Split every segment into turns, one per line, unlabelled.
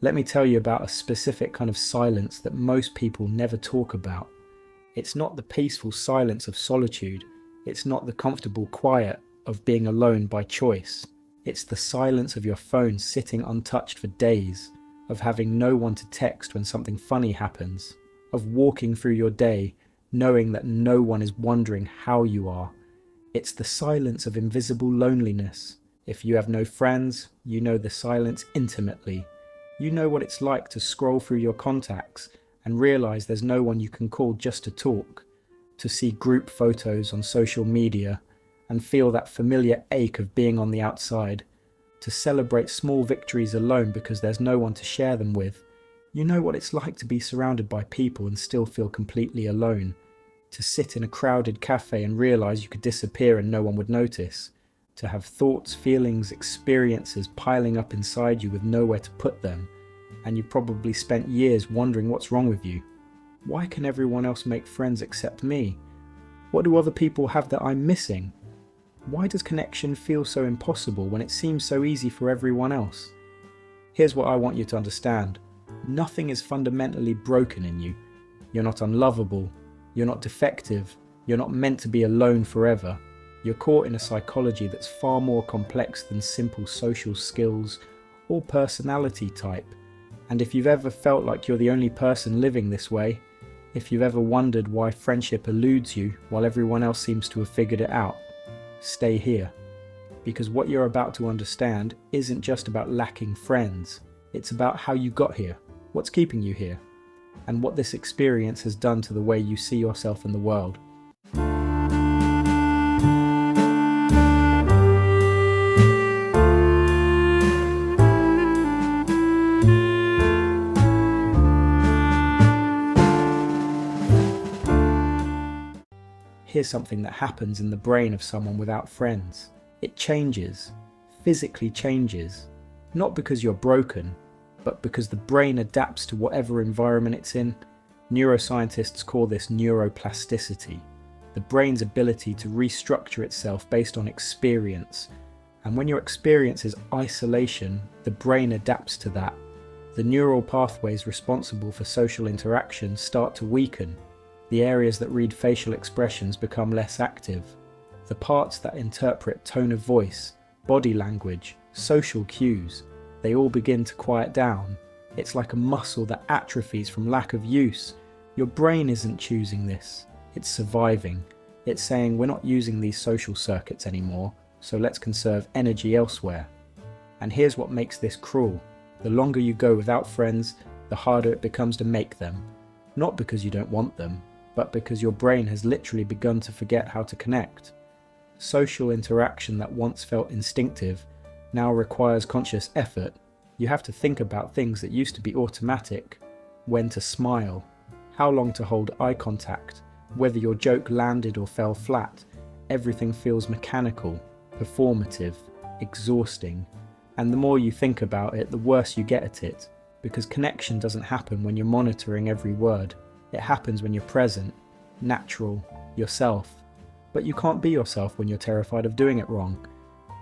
Let me tell you about a specific kind of silence that most people never talk about. It's not the peaceful silence of solitude. It's not the comfortable quiet of being alone by choice. It's the silence of your phone sitting untouched for days, of having no one to text when something funny happens, of walking through your day knowing that no one is wondering how you are. It's the silence of invisible loneliness. If you have no friends, you know the silence intimately. You know what it's like to scroll through your contacts and realize there's no one you can call just to talk, to see group photos on social media and feel that familiar ache of being on the outside, to celebrate small victories alone because there's no one to share them with. You know what it's like to be surrounded by people and still feel completely alone, to sit in a crowded cafe and realize you could disappear and no one would notice, to have thoughts, feelings, experiences piling up inside you with nowhere to put them, and you probably spent years wondering what's wrong with you. Why can everyone else make friends except me? What do other people have that I'm missing? Why does connection feel so impossible when it seems so easy for everyone else? Here's what I want you to understand. Nothing is fundamentally broken in you. You're not unlovable. You're not defective. You're not meant to be alone forever. You're caught in a psychology that's far more complex than simple social skills or personality type. And if you've ever felt like you're the only person living this way, if you've ever wondered why friendship eludes you while everyone else seems to have figured it out, stay here. Because what you're about to understand isn't just about lacking friends. It's about how you got here, what's keeping you here, and what this experience has done to the way you see yourself in the world. Here's something that happens in the brain of someone without friends. It changes, physically changes, not because you're broken, but because the brain adapts to whatever environment it's in. Neuroscientists call this neuroplasticity, the brain's ability to restructure itself based on experience. And when your experience is isolation, the brain adapts to that. The neural pathways responsible for social interaction start to weaken. The areas that read facial expressions become less active. The parts that interpret tone of voice, body language, social cues, they all begin to quiet down. It's like a muscle that atrophies from lack of use. Your brain isn't choosing this. It's surviving. It's saying we're not using these social circuits anymore, so let's conserve energy elsewhere. And here's what makes this cruel. The longer you go without friends, the harder it becomes to make them. Not because you don't want them, but because your brain has literally begun to forget how to connect. Social interaction that once felt instinctive now requires conscious effort. You have to think about things that used to be automatic. When to smile, how long to hold eye contact, whether your joke landed or fell flat. Everything feels mechanical, performative, exhausting. And the more you think about it, the worse you get at it. Because connection doesn't happen when you're monitoring every word. It happens when you're present, natural, yourself. But you can't be yourself when you're terrified of doing it wrong.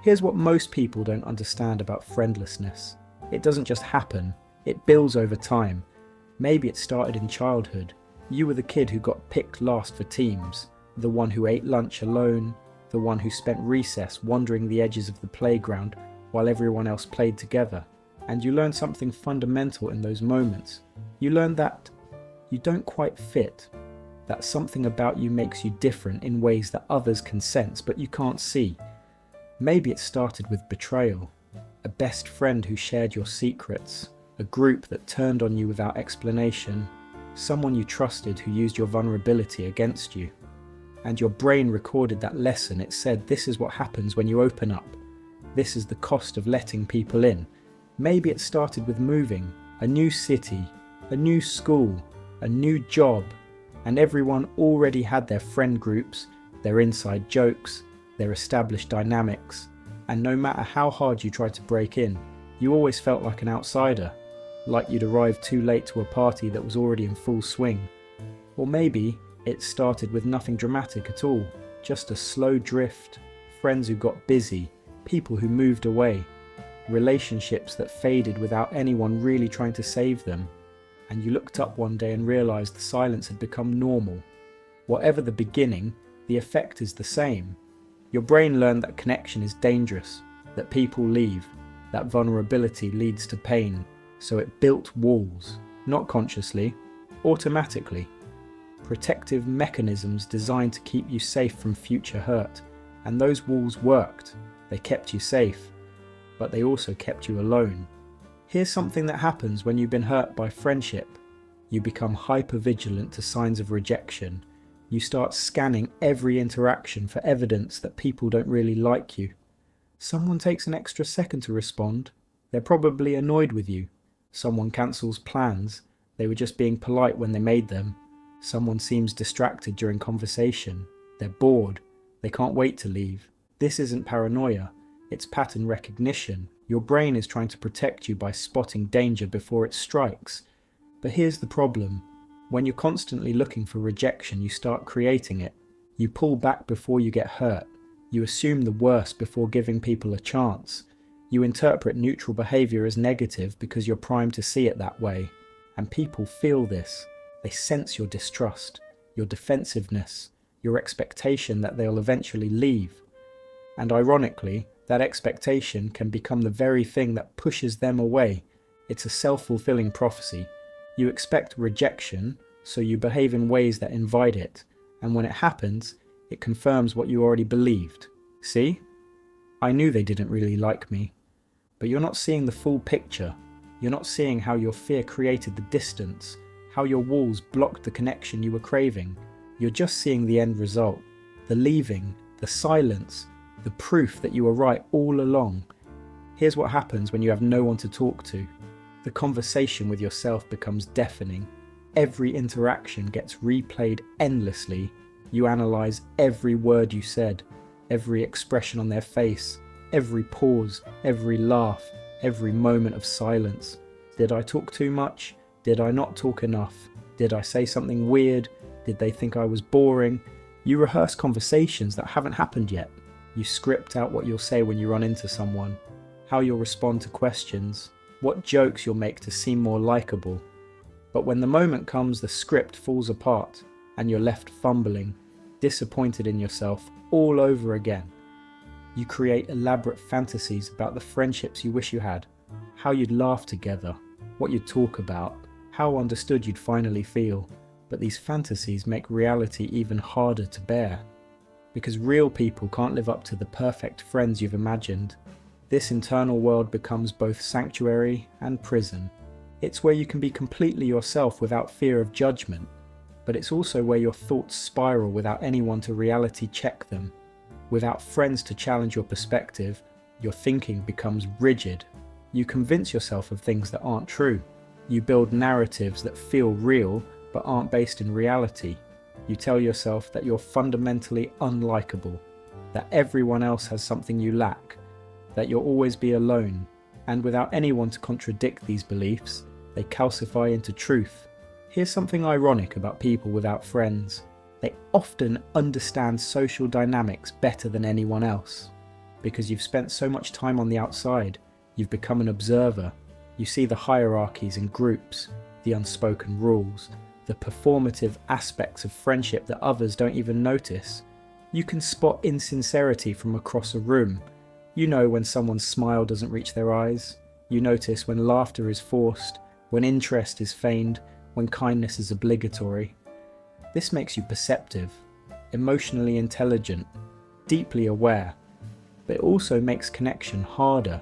Here's what most people don't understand about friendlessness. It doesn't just happen, it builds over time. Maybe it started in childhood. You were the kid who got picked last for teams, the one who ate lunch alone, the one who spent recess wandering the edges of the playground while everyone else played together. And you learned something fundamental in those moments. You learned that you don't quite fit, that something about you makes you different in ways that others can sense but you can't see. Maybe it started with betrayal, a best friend who shared your secrets, a group that turned on you without explanation, someone you trusted who used your vulnerability against you. And your brain recorded that lesson. It said, this is what happens when you open up. This is the cost of letting people in. Maybe it started with moving, a new city, a new school, a new job, and everyone already had their friend groups, their inside jokes, their established dynamics, and no matter how hard you tried to break in, you always felt like an outsider, like you'd arrived too late to a party that was already in full swing. Or maybe it started with nothing dramatic at all, just a slow drift, friends who got busy, people who moved away. relationships that faded without anyone really trying to save them, and you looked up one day and realised the silence had become normal. Whatever the beginning, the effect is the same. Your brain learned that connection is dangerous, that people leave, that vulnerability leads to pain, so it built walls, not consciously, automatically. Protective mechanisms designed to keep you safe from future hurt, and those walls worked. They kept you safe, but they also kept you alone. Here's something that happens when you've been hurt by friendship. You become hyper-vigilant to signs of rejection. You start scanning every interaction for evidence that people don't really like you. Someone takes an extra second to respond. They're probably annoyed with you. Someone cancels plans. They were just being polite when they made them. Someone seems distracted during conversation. They're bored. They can't wait to leave. This isn't paranoia. It's pattern recognition. Your brain is trying to protect you by spotting danger before it strikes. But here's the problem. When you're constantly looking for rejection, you start creating it. You pull back before you get hurt. You assume the worst before giving people a chance. You interpret neutral behaviour as negative because you're primed to see it that way. And people feel this. They sense your distrust, your defensiveness, your expectation that they'll eventually leave. And ironically, that expectation can become the very thing that pushes them away. It's a self-fulfilling prophecy. You expect rejection, so you behave in ways that invite it, and when it happens, it confirms what you already believed. See? I knew they didn't really like me. But you're not seeing the full picture. You're not seeing how your fear created the distance, how your walls blocked the connection you were craving. You're just seeing the end result, the leaving, the silence, the proof that you were right all along. Here's what happens when you have no one to talk to. The conversation with yourself becomes deafening. Every interaction gets replayed endlessly. You analyse every word you said, every expression on their face, every pause, every laugh, every moment of silence. Did I talk too much? Did I not talk enough? Did I say something weird? Did they think I was boring? You rehearse conversations that haven't happened yet. You script out what you'll say when you run into someone, how you'll respond to questions, what jokes you'll make to seem more likeable. But when the moment comes, the script falls apart and you're left fumbling, disappointed in yourself all over again. You create elaborate fantasies about the friendships you wish you had, how you'd laugh together, what you'd talk about, how understood you'd finally feel. But these fantasies make reality even harder to bear. Because real people can't live up to the perfect friends you've imagined. This internal world becomes both sanctuary and prison. It's where you can be completely yourself without fear of judgment, but it's also where your thoughts spiral without anyone to reality check them. Without friends to challenge your perspective, your thinking becomes rigid. You convince yourself of things that aren't true. You build narratives that feel real but aren't based in reality. You tell yourself that you're fundamentally unlikable, that everyone else has something you lack, that you'll always be alone, and without anyone to contradict these beliefs, they calcify into truth. Here's something ironic about people without friends. They often understand social dynamics better than anyone else. Because you've spent so much time on the outside, you've become an observer. You see the hierarchies in groups, the unspoken rules, the performative aspects of friendship that others don't even notice. You can spot insincerity from across a room. You know when someone's smile doesn't reach their eyes. You notice when laughter is forced, when interest is feigned, when kindness is obligatory. This makes you perceptive, emotionally intelligent, deeply aware. But it also makes connection harder,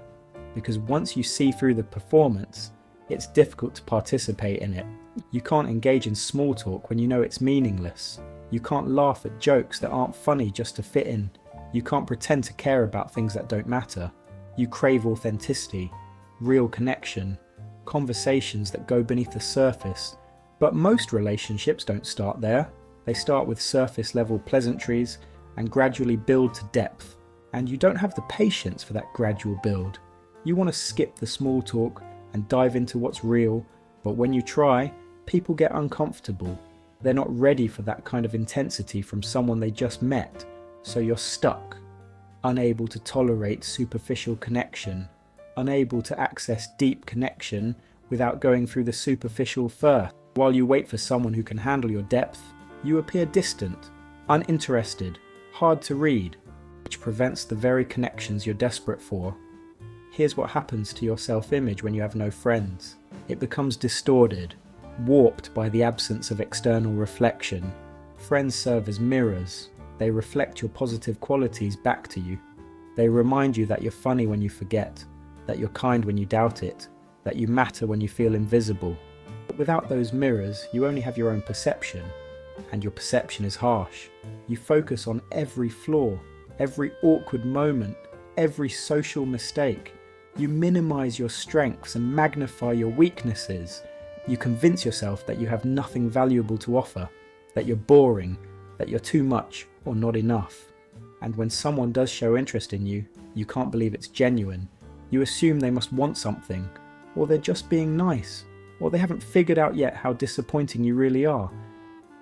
because once you see through the performance, it's difficult to participate in it. You can't engage in small talk when you know it's meaningless. You can't laugh at jokes that aren't funny just to fit in. You can't pretend to care about things that don't matter. You crave authenticity, real connection, conversations that go beneath the surface. But most relationships don't start there. They start with surface level pleasantries and gradually build to depth. And you don't have the patience for that gradual build. You want to skip the small talk and dive into what's real, but when you try, people get uncomfortable. They're not ready for that kind of intensity from someone they just met, so you're stuck, unable to tolerate superficial connection. unable to access deep connection without going through the superficial first. While you wait for someone who can handle your depth, you appear distant, uninterested, hard to read, which prevents the very connections you're desperate for. Here's what happens to your self-image when you have no friends. It becomes distorted, warped by the absence of external reflection. Friends serve as mirrors. They reflect your positive qualities back to you. They remind you that you're funny when you forget, that you're kind when you doubt it, that you matter when you feel invisible. But without those mirrors, you only have your own perception, and your perception is harsh. You focus on every flaw, every awkward moment, every social mistake. You minimize your strengths and magnify your weaknesses. You convince yourself that you have nothing valuable to offer, that you're boring, that you're too much or not enough. And when someone does show interest in you, you can't believe it's genuine. You assume they must want something, or they're just being nice, or they haven't figured out yet how disappointing you really are.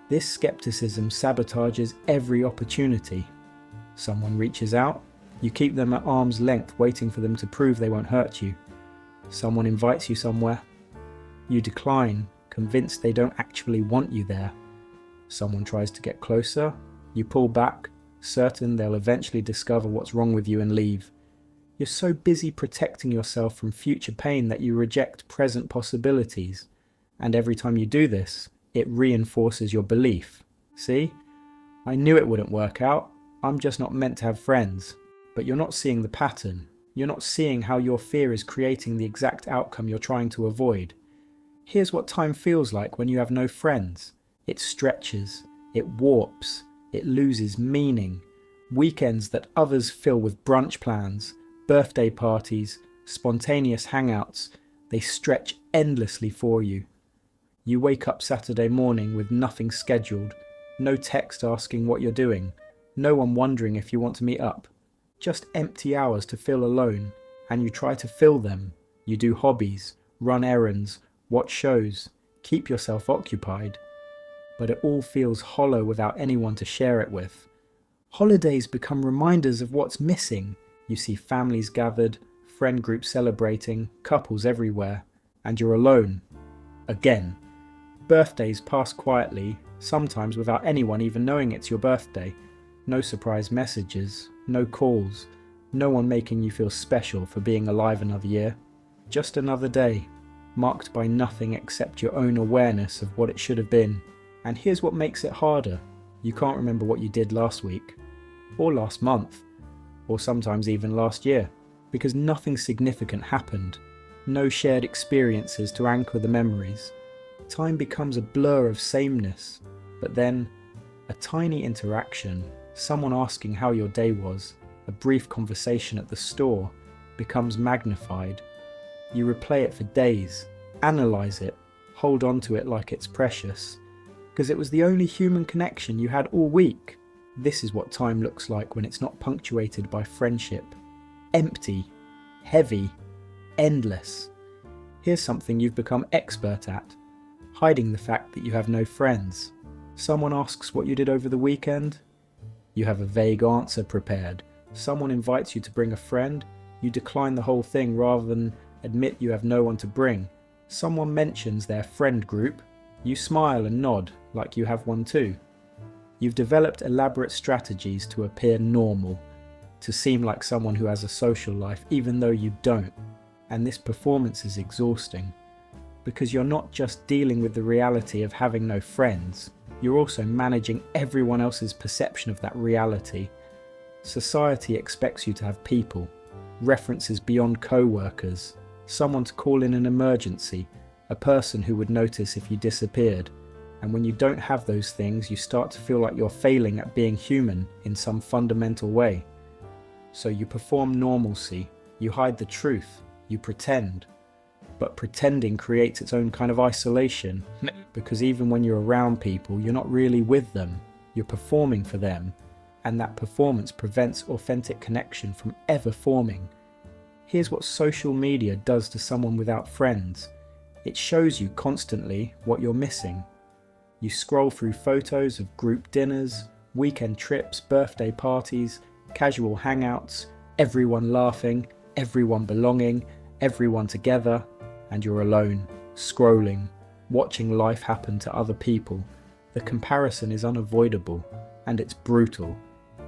This skepticism sabotages every opportunity. Someone reaches out, you keep them at arm's length waiting for them to prove they won't hurt you. Someone invites you somewhere, you decline, convinced they don't actually want you there. Someone tries to get closer, you pull back, certain they'll eventually discover what's wrong with you and leave. You're so busy protecting yourself from future pain that you reject present possibilities. And every time you do this, it reinforces your belief. See? I knew it wouldn't work out. I'm just not meant to have friends. But you're not seeing the pattern. You're not seeing how your fear is creating the exact outcome you're trying to avoid. Here's what time feels like when you have no friends. It stretches, it warps, it loses meaning. Weekends that others fill with brunch plans, birthday parties, spontaneous hangouts, they stretch endlessly for you. You wake up Saturday morning with nothing scheduled, no text asking what you're doing, no one wondering if you want to meet up. Just empty hours to feel alone, and you try to fill them. You do hobbies, run errands, watch shows, keep yourself occupied. But it all feels hollow without anyone to share it with. Holidays become reminders of what's missing. You see families gathered, friend groups celebrating, couples everywhere, and you're alone. Again. Birthdays pass quietly, sometimes without anyone even knowing it's your birthday. No surprise messages, no calls, no one making you feel special for being alive another year. Just another day, marked by nothing except your own awareness of what it should have been. And here's what makes it harder. You can't remember what you did last week, or last month, or sometimes even last year, because nothing significant happened. No shared experiences to anchor the memories. Time becomes a blur of sameness, but then a tiny interaction, someone asking how your day was, a brief conversation at the store, becomes magnified. You replay it for days, analyze it, hold on to it like it's precious, because it was the only human connection you had all week. This is what time looks like when it's not punctuated by friendship. Empty, heavy, endless. Here's something you've become expert at. Hiding the fact that you have no friends. Someone asks what you did over the weekend. You have a vague answer prepared. Someone invites you to bring a friend. You decline the whole thing rather than admit you have no one to bring. Someone mentions their friend group. You smile and nod like you have one too. You've developed elaborate strategies to appear normal, to seem like someone who has a social life even though you don't. And this performance is exhausting, because you're not just dealing with the reality of having no friends, you're also managing everyone else's perception of that reality. Society expects you to have people, references beyond co-workers, someone to call in an emergency, a person who would notice if you disappeared. And when you don't have those things, you start to feel like you're failing at being human in some fundamental way. So you perform normalcy, you hide the truth, you pretend. But pretending creates its own kind of isolation, because even when you're around people, you're not really with them, you're performing for them, and that performance prevents authentic connection from ever forming. Here's what social media does to someone without friends. It shows you constantly what you're missing. You scroll through photos of group dinners, weekend trips, birthday parties, casual hangouts, everyone laughing, everyone belonging, everyone together, and you're alone, scrolling, watching life happen to other people. The comparison is unavoidable, and it's brutal.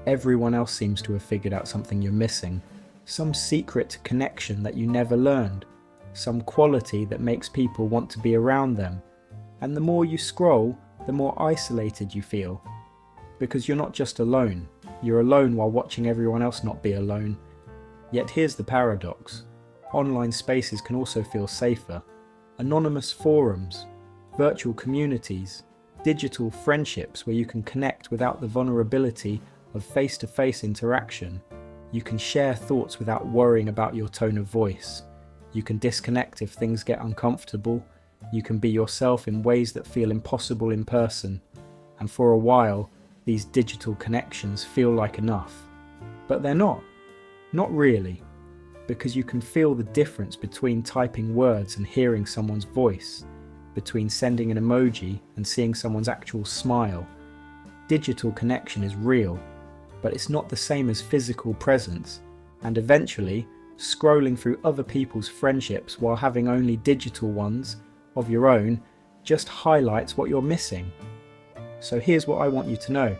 Everyone else seems to have figured out something you're missing, some secret connection that you never learned, some quality that makes people want to be around them. And the more you scroll, the more isolated you feel. Because you're not just alone, you're alone while watching everyone else not be alone. Yet here's the paradox. Online spaces can also feel safer. Anonymous forums, virtual communities, digital friendships where you can connect without the vulnerability of face-to-face interaction. You can share thoughts without worrying about your tone of voice. You can disconnect if things get uncomfortable. You can be yourself in ways that feel impossible in person. And for a while, these digital connections feel like enough. But they're not. Not really. Because you can feel the difference between typing words and hearing someone's voice, between sending an emoji and seeing someone's actual smile. Digital connection is real, but it's not the same as physical presence, and eventually, scrolling through other people's friendships while having only digital ones of your own just highlights what you're missing. So here's what I want you to know.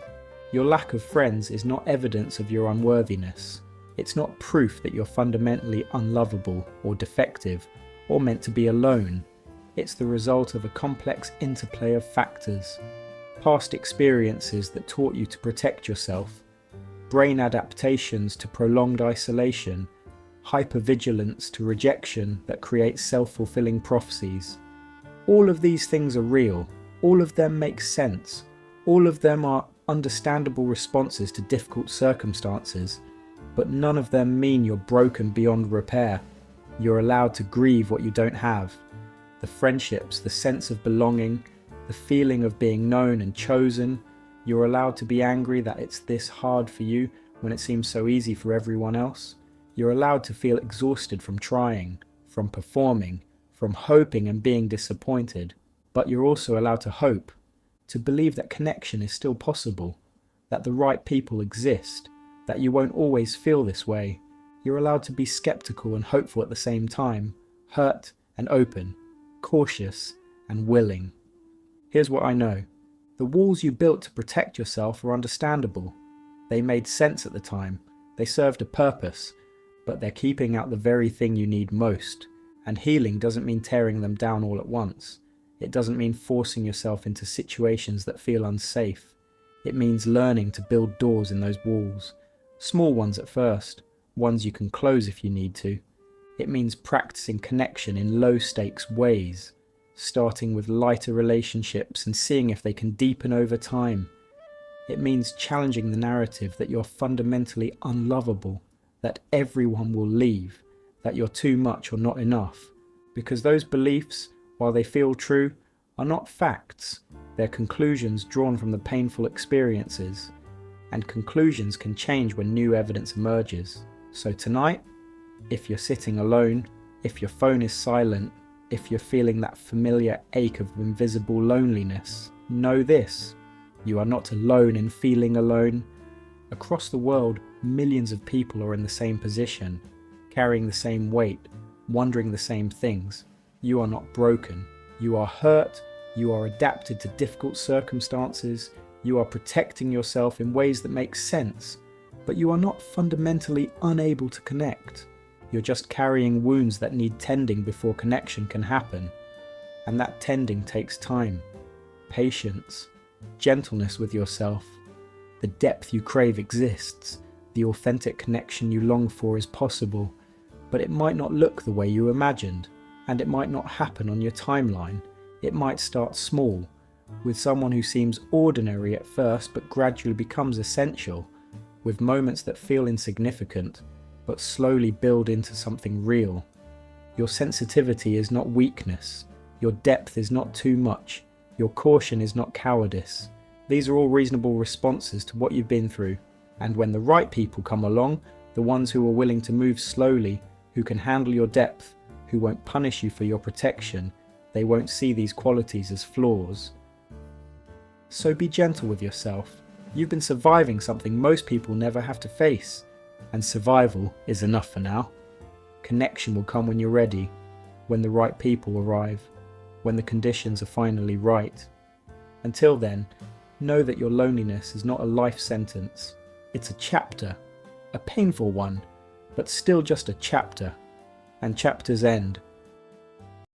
Your lack of friends is not evidence of your unworthiness. It's not proof that you're fundamentally unlovable or defective or meant to be alone. It's the result of a complex interplay of factors. Past experiences that taught you to protect yourself, brain adaptations to prolonged isolation, hypervigilance to rejection that creates self-fulfilling prophecies. All of these things are real. All of them make sense. All of them are understandable responses to difficult circumstances. But none of them mean you're broken beyond repair. You're allowed to grieve what you don't have. The friendships, the sense of belonging, the feeling of being known and chosen. You're allowed to be angry that it's this hard for you when it seems so easy for everyone else. You're allowed to feel exhausted from trying, from performing, from hoping and being disappointed. But you're also allowed to hope, to believe that connection is still possible, that the right people exist, that you won't always feel this way. You're allowed to be skeptical and hopeful at the same time, hurt and open, cautious and willing. Here's what I know. The walls you built to protect yourself are understandable. They made sense at the time. They served a purpose, but they're keeping out the very thing you need most. And healing doesn't mean tearing them down all at once. It doesn't mean forcing yourself into situations that feel unsafe. It means learning to build doors in those walls. Small ones at first, ones you can close if you need to. It means practicing connection in low-stakes ways, starting with lighter relationships and seeing if they can deepen over time. It means challenging the narrative that you're fundamentally unlovable, that everyone will leave, that you're too much or not enough, because those beliefs, while they feel true, are not facts. They're conclusions drawn from the painful experiences, and conclusions can change when new evidence emerges. So tonight, if you're sitting alone, if your phone is silent, if you're feeling that familiar ache of invisible loneliness, know this: you are not alone in feeling alone. Across the world, millions of people are in the same position, carrying the same weight, wondering the same things. You are not broken. You are hurt. You are adapted to difficult circumstances. You are protecting yourself in ways that make sense, but you are not fundamentally unable to connect. You're just carrying wounds that need tending before connection can happen. And that tending takes time, patience, gentleness with yourself. The depth you crave exists. The authentic connection you long for is possible, but it might not look the way you imagined, and it might not happen on your timeline. It might start small, with someone who seems ordinary at first but gradually becomes essential, with moments that feel insignificant but slowly build into something real. Your sensitivity is not weakness. Your depth is not too much. Your caution is not cowardice. These are all reasonable responses to what you've been through, and when the right people come along, the ones who are willing to move slowly, who can handle your depth, who won't punish you for your protection, they won't see these qualities as flaws. So be gentle with yourself. You've been surviving something most people never have to face, and survival is enough for now. Connection will come when you're ready, when the right people arrive, when the conditions are finally right. Until then, know that your loneliness is not a life sentence. It's a chapter, a painful one, but still just a chapter. And chapters end